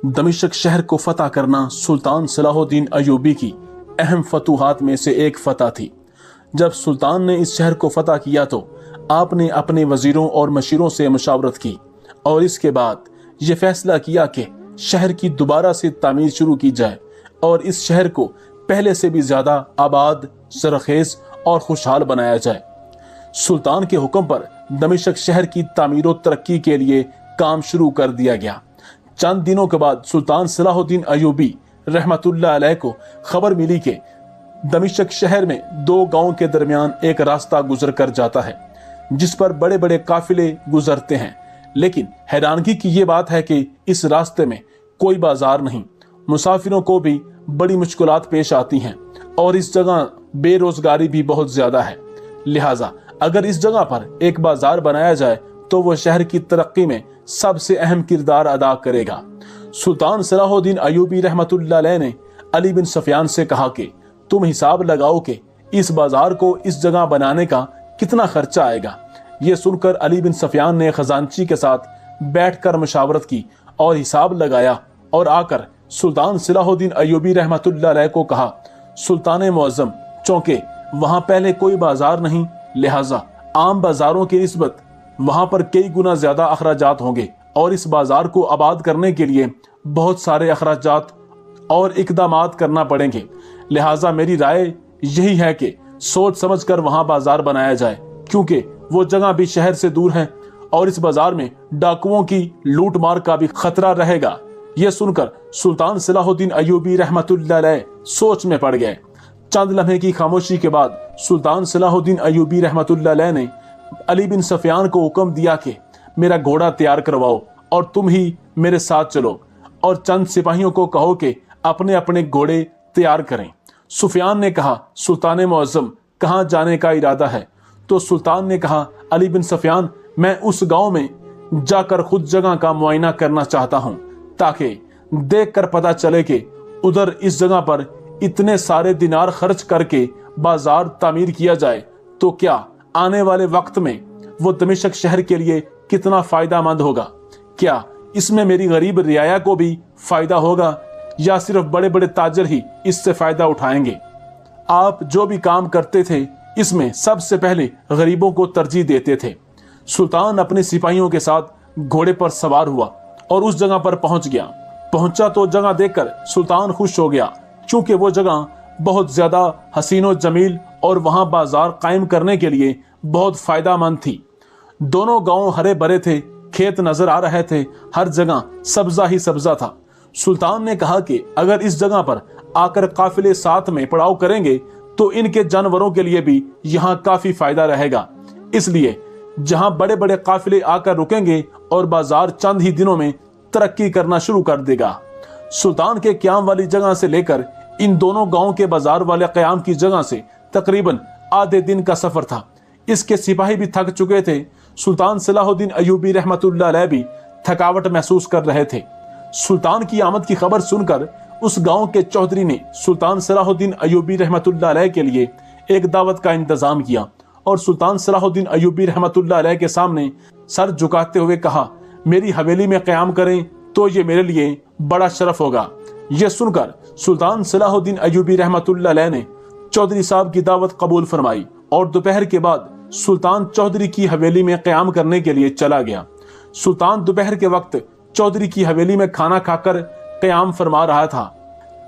दमिश्क शहर को फतह करना सुल्तान सलाहुद्दीन अय्यूबी की अहम फतूहात में से एक फतह थी। जब सुल्तान ने इस शहर को फतह किया तो आपने अपने वजीरों और मशीरों से मशावरत की और इसके बाद ये फैसला किया कि शहर की दोबारा से तामीर शुरू की जाए और इस शहर को पहले से भी ज्यादा आबाद, सरखेज और खुशहाल बनाया जाए। सुल्तान के हुक्म पर दमिश्क शहर की तामीर और तरक्की के लिए काम शुरू कर दिया गया। चंद दिनों के बाद सुल्तान सलाहुद्दीन अय्यूबी रहमतुल्लाह अलैह को खबर मिली कि दमिश्क शहर में दो गांवों के दरमियान एक रास्ता गुजर कर जाता है जिस पर बड़े बड़े काफिले गुजरते हैं, लेकिन हैरानगी की ये बात है कि इस रास्ते में कोई बाजार नहीं। मुसाफिरों को भी बड़ी मुश्किलात पेश आती हैं और इस जगह बेरोजगारी भी बहुत ज्यादा है। लिहाजा अगर इस जगह पर एक बाजार बनाया जाए तो वो शहर की तरक्की में सबसे अहम किरदार अदा करेगा। सुल्तान सलाहुद्दीन अय्यूबी रहमतुल्लाह अलैह ने अली बिन सफियान से कहा कि तुम हिसाब लगाओ कि इस बाजार को इस जगह बनाने का कितना खर्चा आएगा। ये सुनकर अली बिन सफियान ने खजांची के साथ बैठकर मशावरत की और हिसाब लगाया और आकर सुल्तान सलाहुद्दीन अय्यूबी रहमतुल्लाह अलैह को कहा, सुल्तान मुअज्जम, चूंकि वहां पहले कोई बाजार नहीं, लिहाजा आम बाजारों की निस्बत वहां पर कई गुना ज्यादा अखराजात होंगे और इस बाजार को आबाद करने के लिए बहुत सारे अखराजात और इकदामात करना पड़ेंगे। लिहाजा मेरी राय यही है कि सोच समझ कर वहां बाजार बनाया जाए, क्योंकि वो जगह भी शहर से दूर है और इस बाजार में डाकुओं की लूट मार का भी खतरा रहेगा। यह सुनकर सुल्तान सलाहुद्दीन अय्यूबी रहमतुल्लाह अलैह सोच में पड़ गए। चंद लम्हे की खामोशी के बाद सुल्तान सलाहुद्दीन अय्यूबी रहमतुल्लाह अलैह ने अली बिन सफियान को हुक्म दिया कि मेरा घोड़ा तैयार करवाओ और तुम ही मेरे साथ चलो और चंद सिपाहियों को कहो कि अपने अपने घोड़े तैयार करें। सुफियान ने कहा, सुल्तान मुअज्जम, कहाँ जाने का इरादा है? तो सुल्तान ने कहा, अली बिन सफियान, मैं उस गांव में जाकर खुद जगह का मुआयना करना चाहता हूं ताकि देखकर पता चले कि उधर इस जगह पर इतने सारे दिनार खर्च करके बाजार तामीर किया जाए तो क्या आने वाले वक्त में वो दमिश्क शहर के लिए कितना फायदा मंद होगा। क्या इसमें मेरी गरीब रियाया को भी फायदा होगा या सिर्फ बड़े बड़े ताजर ही इससे फायदा उठाएंगे। आप जो भी काम करते थे इसमें सबसे पहले गरीबों को तरजीह देते थे। सुल्तान अपने सिपाहियों के साथ घोड़े पर सवार हुआ और उस जगह पर पहुंचा तो जगह देखकर सुल्तान खुश हो गया, क्योंकि वो जगह बहुत ज्यादा हसीनो जमील और वहां बाजार कायम करने के लिए बहुत फायदा मंद थी। दोनों गांव हरे भरे थे, खेत नजर आ रहे थे, हर जगह सब्जा ही सब्जा था। सुल्तान ने कहा कि अगर इस जगह पर आकर काफिले साथ में पड़ाव करेंगे तो इनके जानवरों के लिए भी यहाँ काफी फायदा रहेगा। इसलिए जहाँ बड़े बड़े काफिले आकर रुकेंगे और बाजार चंद ही दिनों में तरक्की करना शुरू कर देगा। सुल्तान के क्याम वाली जगह से लेकर इन दोनों गांव के बाजार वाले क्याम की जगह से तकरीबन आधे दिन का सफर था। इसके सिपाही भी थक चुके थे। सुल्तान सलाहुद्दीन अय्यूबी रहमतुल्लाह अलैह भी थकावट महसूस कर रहे थे। सुल्तान की आमद की खबर सुनकर उस गांव के चौधरी ने सुल्तान सलाहुद्दीन अय्यूबी रहमतुल्लाह अलैह के लिए एक दावत का इंतजाम किया और सुल्तान सलाहुद्दीन अय्यूबी रहमतुल्लाह अलैह के सामने सर झुकाते हुए कहा, मेरी हवेली में क़याम करें तो ये मेरे लिए बड़ा शरफ होगा। यह सुनकर सुल्तान सलाहुद्दीन अय्यूबी रहमतुल्लाह अलैह ने चौधरी साहब की दावत कबूल फरमाई और दोपहर के बाद सुल्तान चौधरी की हवेली में क़याम करने के लिए चला गया। सुल्तान दोपहर के वक्त चौधरी की हवेली में खाना खाकर क़याम फरमा रहा था।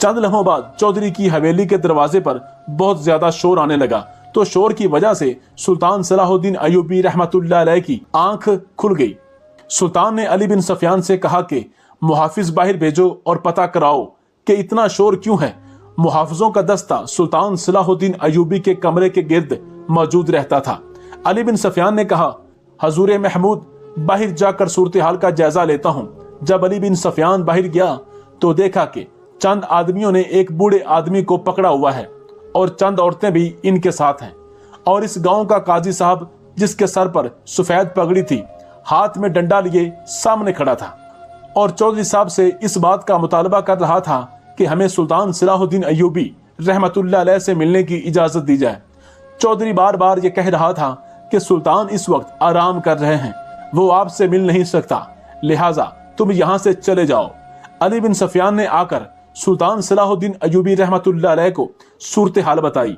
चंद लम्हों बाद चौधरी की हवेली के दरवाजे पर बहुत ज्यादा शोर आने लगा, तो शोर की वजह से सुल्तान सलाहुद्दीन अय्यूबी रहमतुल्लाह अलैह की आंख खुल गई। सुल्तान ने अली बिन सफियान से कहा कि मुहाफिज बाहर भेजो और पता कराओ कि इतना शोर क्यों है। मुहाफिजों का दस्ता सुल्तान सलाहुद्दीन अय्यूबी के कमरे के गिर्द मौजूद रहता था। अली बिन सफियान ने कहा, हजूर महमूद, बाहर जाकर सूरत हाल का जायजा लेता हूँ। जब अली बिन सफियान बाहर गया तो देखा कि चंद आदमियों ने एक बूढ़े आदमी को पकड़ा हुआ है और चंद औरतें भी इनके साथ हैं और इस गांव का काजी साहब, जिसके सर पर सफेद पगड़ी थी, हाथ में डंडा लिए सामने खड़ा था और चौधरी साहब से इस बात का मुतालबा कर रहा था कि हमें सुल्तान सलाहुद्दीन अय्यूबी रहमतुल्लाह अलैह से मिलने की इजाजत दी जाए। चौधरी बार बार ये कह रहा था कि सुल्तान इस वक्त आराम कर रहे हैं, वो आपसे मिल नहीं सकता, लिहाजा तुम यहाँ से चले जाओ। अली बिन सफियान ने आकर सुल्तान सलाहुद्दीन अयूबी रहमतुल्लाह अलैह को सूरत हाल बताई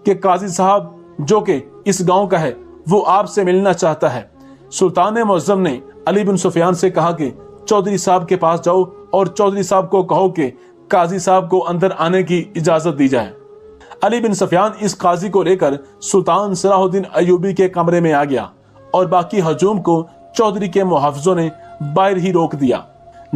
कि काजी साहब जो कि इस गांव का है वो आपसे मिलना चाहता है। सुल्तान मुअज्जम ने अली बिन सुफियान से कहा कि चौधरी साहब के पास जाओ और चौधरी साहब को कहो कि काजी साहब को अंदर आने की इजाजत दी जाए। अली बिन सफियान इस काजी को लेकर सुल्तान सलाहुद्दीन अयूबी के कमरे में आ गया और बाकी हजूम को चौधरी के मुहाफिजों ने बाहर ही रोक दिया।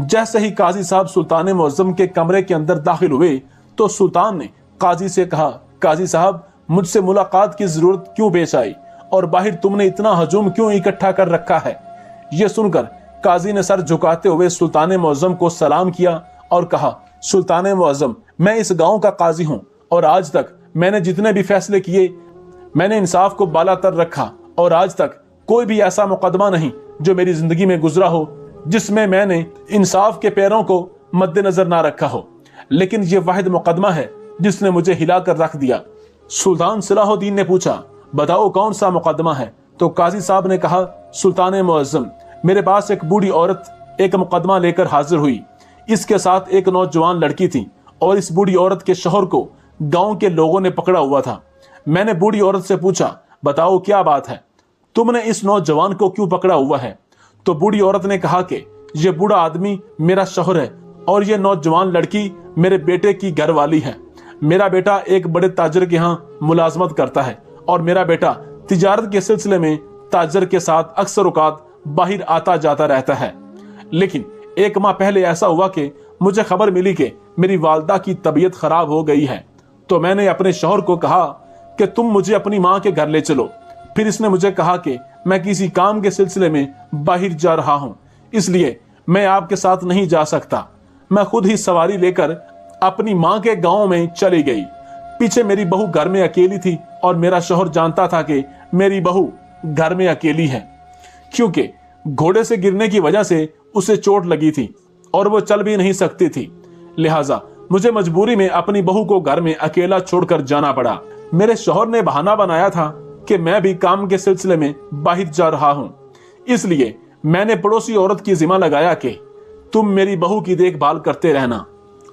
जैसे ही काजी साहब सुल्तान मुअज्जम के कमरे के अंदर दाखिल हुए तो सुल्तान ने काजी से कहा, काजी साहब मुझसे मुलाकात की जरूरत क्यों पेश आई और बाहर तुमने इतना हजूम क्यों इकट्ठा कर रखा है। यह सुनकर काजी ने सर झुकाते हुए सुल्तान मुअज्जम को सलाम किया और कहा, सुल्तान मुअज्जम मैं इस गांव का काजी हूं और आज तक मैंने जितने भी फैसले किए मैंने इंसाफ को बालातर रखा और आज तक कोई भी ऐसा मुकदमा नहीं जो मेरी जिंदगी में गुजरा हो जिसमें मैंने इंसाफ के पैरों को मद्देनजर ना रखा हो, लेकिन ये वाहिद मुकदमा है जिसने मुझे हिला कर रख दिया। सुल्तान सलाहुद्दीन ने पूछा, बताओ कौन सा मुकदमा है। तो काजी साहब ने कहा, सुल्तान मुअज्जम मेरे पास एक बूढ़ी औरत एक मुकदमा लेकर हाजिर हुई। इसके साथ एक नौजवान लड़की थी और इस बूढ़ी औरत के शौहर को गांव के लोगों ने पकड़ा हुआ था। मैंने बूढ़ी औरत से पूछा, बताओ क्या बात है, तुमने इस नौजवान को क्यों पकड़ा हुआ है। तो बूढ़ी औरत ने कहा कि ये बूढ़ा आदमी मेरा शौहर है और ये नौजवान लड़की मेरे बेटे की घरवाली है। मेरा बेटा एक बड़े ताजर के यहाँ मुलाजमत करता है और मेरा बेटा तिजारत के सिलसिले में ताजर के साथ अक्सर औकात बाहर आता जाता रहता है। लेकिन एक माह पहले ऐसा हुआ कि मुझे खबर मिली कि मेरी वालदा की तबीयत खराब हो गई है। तो मैंने अपने शौहर को कहा कि तुम मुझे अपनी माँ के घर ले चलो। फिर इसने मुझे कहा कि मैं किसी काम के सिलसिले में बाहर जा रहा हूँ, इसलिए मैं आपके साथ नहीं जा सकता। मैं खुद ही सवारी लेकर अपनी माँ के गांव में चली गई। पीछे मेरी बहू घर में अकेली थी और मेरा शौहर जानता था कि मेरी बहू घर में अकेली है, क्योंकि घोड़े से गिरने की वजह से उसे चोट लगी थी और वो चल भी नहीं सकती थी। लिहाजा मुझे मजबूरी में अपनी बहू को घर में अकेला छोड़कर जाना पड़ा। मेरे शौहर ने बहाना बनाया था कि मैं भी काम के सिलसिले में बाहर जा रहा हूं, इसलिए मैंने पड़ोसी औरत की जिम्मा लगाया कि तुम मेरी बहू की देखभाल करते रहना,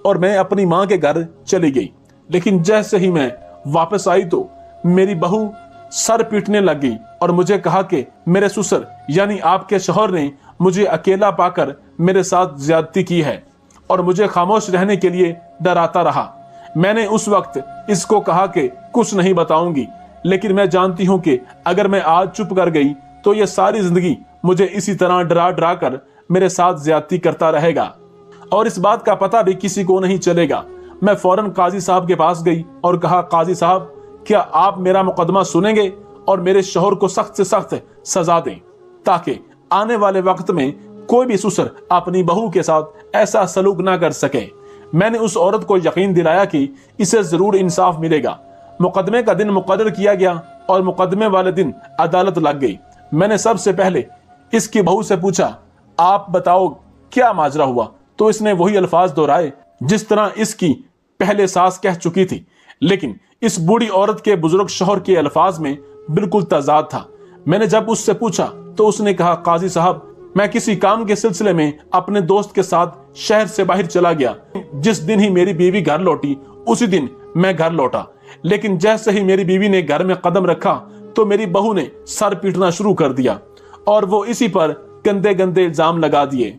और मैं अपनी माँ के घर चली गई। लेकिन जैसे ही मैं वापस आई तो मेरी बहू सर पीटने लग गई और मुझे कहा कि मेरे ससुर यानी आपके शौहर ने मुझे अकेला पाकर मेरे साथ ज्यादती की है और मुझे खामोश रहने के लिए डराता रहा। मैंने उस वक्त इसको कहा कि कुछ नहीं बताऊंगी, लेकिन मैं जानती हूं कि अगर मैं आज चुप कर गई तो ये सारी जिंदगी मुझे इसी तरह डरा डरा कर मेरे साथ ज्यादती करता रहेगा और इस बात का पता भी किसी को नहीं चलेगा। मैं फौरन काजी साहब के पास गई और कहा, काजी साहब क्या आप मेरा मुकदमा सुनेंगे और मेरे शौहर को सख्त से सख्त सजा दें ताकि आने वाले वक्त में कोई भी ससुर अपनी बहू के साथ ऐसा सलूक ना कर सके। मैंने उस औरत को यकीन दिलाया कि इसे जरूर इंसाफ मिलेगा। मुकदमे का दिन मुकर्रर किया गया और मुकदमे वाले दिन अदालत लग गई। मैंने सबसे पहले इसकी बहू से पूछा, आप बताओ क्या माजरा हुआ। तो इसने वही अल्फाज दोहराए जिस तरह इसकी पहले सास कह चुकी थी, लेकिन इस बूढ़ी औरत के बुजुर्ग शौहर के अल्फाज में बिल्कुल तजाद था। मैंने जब उससे पूछा तो उसने कहा, काजी साहब मैं किसी काम के सिलसिले में अपने दोस्त के साथ शहर से बाहर चला गया। जिस दिन ही मेरी बीवी घर लौटी उसी दिन मैं घर लौटा, लेकिन जैसे ही मेरी बीवी ने घर में कदम रखा तो मेरी बहू ने सर पीटना शुरू कर दिया और वो इसी पर गंदे गंदे इल्जाम लगा दिए।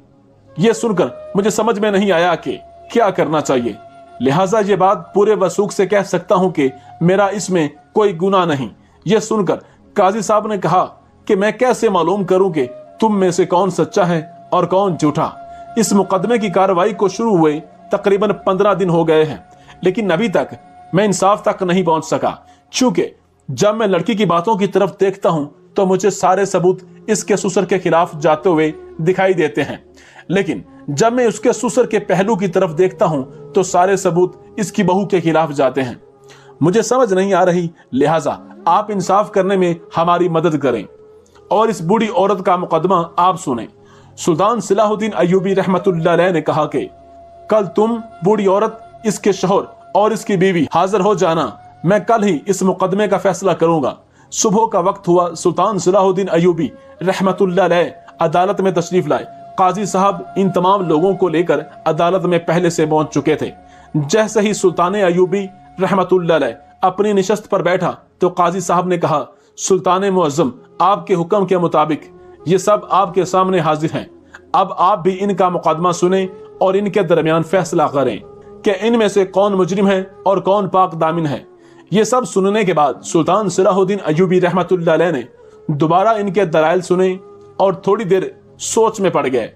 ये सुनकर मुझे समझ में नहीं आया कि क्या करना चाहिए। लिहाजा ये बात पूरे वसूख से कह सकता हूं कि मेरा इसमें कोई गुनाह नहीं। यह सुनकर काजी साहब ने कहा कि मैं कैसे मालूम करूं कि तुम में से कौन सच्चा है और कौन झूठा। इस मुकदमे की कार्रवाई को शुरू हुए तकरीबन 15 दिन हो गए हैं, लेकिन अभी तक मैं इंसाफ तक नहीं पहुंच सका। चूंकि जब मैं लड़की की बातों की तरफ देखता हूं तो मुझे सारे सबूत इसके ससुर के खिलाफ जाते हुए दिखाई देते हैं, लेकिन जब मैं उसके ससुर के पहलू की तरफ देखता हूं तो सारे सबूत इसकी बहू के खिलाफ जाते हैं। मुझे समझ नहीं आ रही, लिहाजा आप इंसाफ करने में हमारी मदद करें और इस बूढ़ी औरत का मुकदमा आप सुने। सुल्तान सलाहुद्दीन अयूबी रहमतुल्लाह अलैह ने कहा कि कल तुम, बूढ़ी औरत, इसके शौहर और इसकी बीवी हाजिर हो जाना। मैं कल ही इस मुकदमे का फैसला करूंगा। सुबह का वक्त हुआ। सुल्तान सलाहुद्दीन अयूबी रहमतुल्लाह अलैह अदालत में तशरीफ लाए। قاضی صاحب ان تمام لوگوں کو لے کر عدالت میں پہلے سے پہنچ چکے تھے۔ جیسے ہی سلطان ایوبی رحمت اللہ علیہ اپنی نشست پر بیٹھا تو قاضی صاحب نے کہا، سلطان معظم، آپ کے حکم کے مطابق یہ سب آپ کے سامنے حاضر ہیں، اب آپ بھی ان کا مقدمہ سنیں اور ان کے درمیان فیصلہ کریں کہ ان میں سے کون مجرم ہے اور کون پاک دامن ہے۔ یہ سب سننے کے بعد سلطان صلاح الدین ایوبی رحمت اللہ علیہ نے دوبارہ ان کے دلائل سنے اور تھوڑی دیر سوچ میں پڑ گئے۔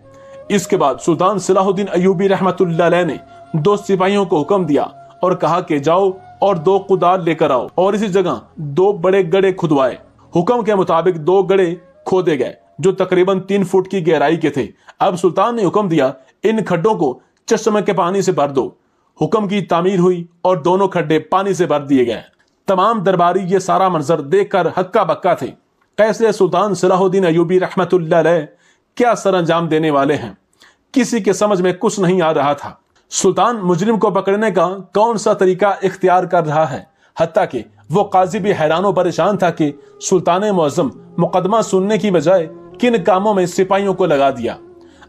اس کے بعد سلطان صلاح الدین ایوبی رحمت اللہ علیہ نے 2 سپاہیوں کو حکم دیا اور کہا کہ جاؤ اور 2 کدال لے کر آؤ، اور اسی جگہ 2 بڑے گڑھے کھدوائے۔ حکم کے مطابق 2 گڑھے کھودے گئے جو تقریباً 3 فٹ کی گہرائی کے تھے۔ اب سلطان نے حکم دیا، ان کھڈوں کو چشمے کے پانی سے بھر دو۔ حکم کی تعمیر ہوئی اور دونوں کھڈے پانی سے بھر دیے گئے۔ تمام درباری یہ سارا منظر دیکھ کر ہکا بکا تھے، کیسے سلطان صلاح الدین ایوبی رحمت اللہ علیہ کیا سر انجام دینے والے ہیں۔ کسی کے سمجھ میں کچھ نہیں آ رہا تھا، سلطان مجرم کو پکڑنے کا کون سا طریقہ اختیار کر رہا ہے۔ حتیٰ کہ وہ قاضی بھی حیران و پریشان تھا کہ سلطان معظم مقدمہ سننے کی بجائے کن کاموں میں سپاہیوں کو لگا دیا۔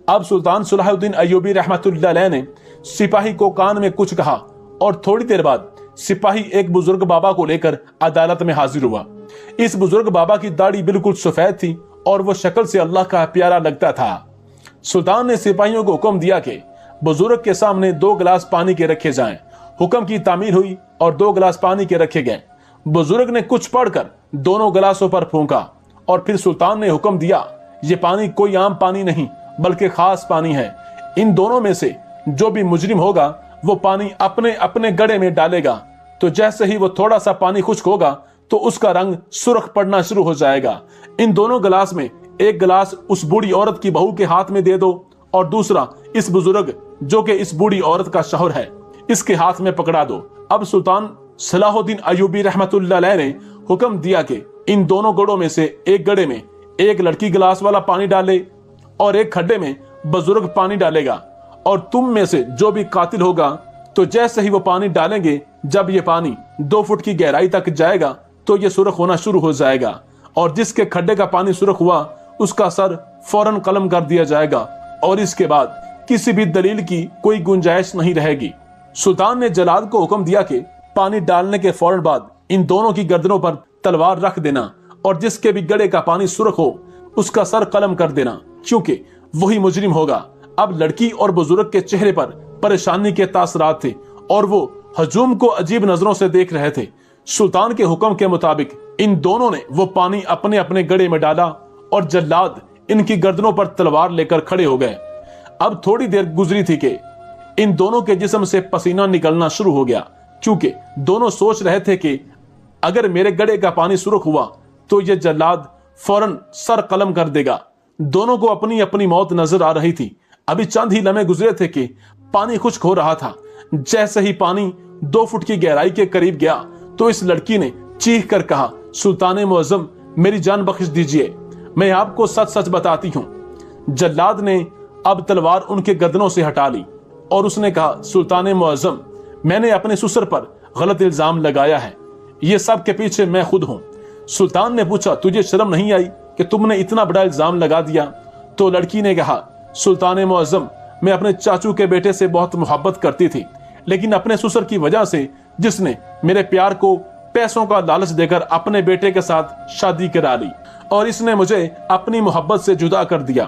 اب سلطان صلاح الدین ایوبی رحمت اللہ علیہ نے سپاہی کو کان میں کچھ کہا اور تھوڑی دیر بعد سپاہی ایک بزرگ بابا کو لے کر عدالت میں حاضر ہوا۔ اس بزرگ بابا کی داڑھی بالکل سفید تھی اور وہ شکل سے اللہ کا پیارا لگتا تھا۔ سلطان نے سپاہیوں کو حکم دیا کہ بزرگ کے سامنے 2 گلاس پانی کے رکھے جائیں۔ حکم کی تعمیر ہوئی اور 2 گلاس پانی کے رکھے گئے۔ بزرگ نے کچھ پڑھ کر دونوں گلاسوں پر پھونکا اور پھر سلطان نے حکم دیا، یہ پانی کوئی عام پانی نہیں بلکہ خاص پانی ہے۔ ان دونوں میں سے جو بھی مجرم ہوگا وہ پانی اپنے اپنے گڑھے میں ڈالے گا، تو جیسے ہی وہ تھوڑا سا پانی خشک ہوگا تو اس کا رنگ سرخ پڑنا شروع ہو جائے گا۔ ان دونوں گلاس میں ایک گلاس اس بوڑھی عورت کی بہو کے ہاتھ میں دے دو اور دوسرا اس بزرگ جو کہ اس بوڑھی عورت کا شوہر ہے اس کے ہاتھ میں پکڑا دو۔ اب سلطان صلاح الدین ایوبی رحمت اللہ علیہ نے حکم دیا کہ ان دونوں گڑھوں میں سے ایک گڑھے میں ایک لڑکی گلاس والا پانی ڈالے اور ایک کھڈے میں بزرگ پانی ڈالے گا، اور تم میں سے جو بھی قاتل ہوگا تو جیسے ہی وہ پانی ڈالیں گے، جب یہ پانی 2 فٹ کی گہرائی تک جائے گا تو یہ سرخ ہونا شروع ہو جائے گا، اور جس کے کھڈے کا پانی سرخ ہوا اس کا سر فوراً قلم کر دیا جائے گا، اور اس کے بعد کسی بھی دلیل کی کوئی گنجائش نہیں رہے گی۔ سلطان نے جلاد کو حکم دیا کہ پانی ڈالنے کے فوراً بعد ان دونوں کی گردنوں پر تلوار رکھ دینا، اور جس کے بھی گڑھے کا پانی سرخ ہو اس کا سر قلم کر دینا، کیونکہ وہی مجرم ہوگا۔ اب لڑکی اور بزرگ کے چہرے پر پریشانی کے تاثرات تھے اور وہ ہجوم کو عجیب نظروں سے دیکھ رہے تھے۔ سلطان کے حکم کے مطابق ان دونوں نے وہ پانی اپنے اپنے گڑھے میں ڈالا اور جلاد ان کی گردنوں پر تلوار لے کر کھڑے ہو گئے۔ اب تھوڑی دیر گزری تھی کہ ان دونوں کے جسم سے پسینہ نکلنا شروع ہو گیا، کیونکہ دونوں سوچ رہے تھے کہ اگر میرے گڑھے کا پانی سرخ ہوا تو یہ جلاد فوراً سر قلم کر دے گا۔ دونوں کو اپنی اپنی موت نظر آ رہی تھی۔ ابھی چند ہی لمحے گزرے تھے کہ پانی خشک ہو رہا تھا۔ جیسے ہی پانی 2 فٹ کی گہرائی کے قریب گیا تو اس لڑکی نے چیخ کر کہا، سلطان معظم میری جان بخش دیجئے، میں آپ کو سچ سچ بتاتی ہوں۔ جلاد نے اب تلوار ان کے گردنوں سے ہٹا لی اور اس نے کہا، سلطان معظم میں نے اپنے سسر پر غلط الزام لگایا ہے، یہ سب کے پیچھے میں خود ہوں۔ سلطان نے پوچھا، تجھے شرم نہیں آئی کہ تم نے اتنا بڑا الزام لگا دیا؟ تو لڑکی نے کہا، سلطان معظم میں اپنے چاچو کے بیٹے سے بہت محبت کرتی تھی، لیکن اپنے سسر کی وجہ سے جس نے میرے پیار کو پیسوں کا لالچ دے کر اپنے بیٹے کے ساتھ شادی کرا لی اور اس نے مجھے اپنی محبت سے جدا کر دیا۔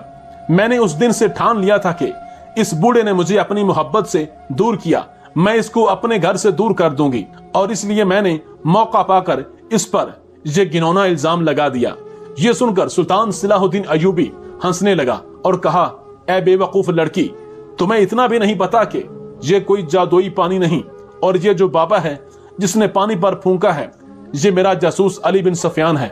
میں نے اس دن سے ٹھان لیا تھا کہ اس بوڑھے نے مجھے اپنی محبت سے دور کیا، میں اس کو اپنے گھر سے دور کر دوں گی، اور اس لیے میں نے موقع پا کر اس پر یہ گنونا الزام لگا دیا۔ یہ سن کر سلطان صلاح الدین ایوبی ہنسنے لگا اور کہا، اے بے وقوف لڑکی، تمہیں اتنا بھی نہیں پتا کہ یہ کوئی جادوئی پانی نہیں، اور یہ جو بابا ہے جس نے پانی پر پھونکا ہے یہ میرا جاسوس علی بن سفیان ہے۔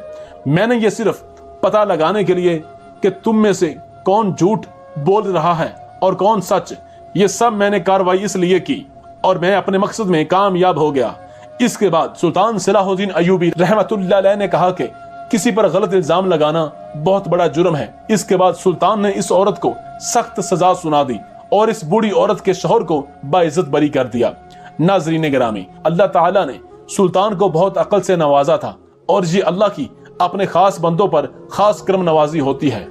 میں نے یہ صرف پتہ لگانے کے لیے کہ تم میں سے کون جھوٹ بول رہا ہے اور کون سچ، یہ سب میں نے کاروائی اس لیے کی اور میں اپنے مقصد میں کامیاب ہو گیا۔ اس کے بعد سلطان صلاح الدین ایوبی رحمت اللہ علیہ نے کہا کہ کسی پر غلط الزام لگانا بہت بڑا جرم ہے۔ اس کے بعد سلطان نے اس عورت کو سخت سزا سنا دی اور اس بوڑھی عورت کے شوہر کو باعزت بری کر دیا۔ ناظرین گرامی، اللہ تعالیٰ نے سلطان کو بہت عقل سے نوازا تھا، اور یہ اللہ کی اپنے خاص بندوں پر خاص کرم نوازی ہوتی ہے۔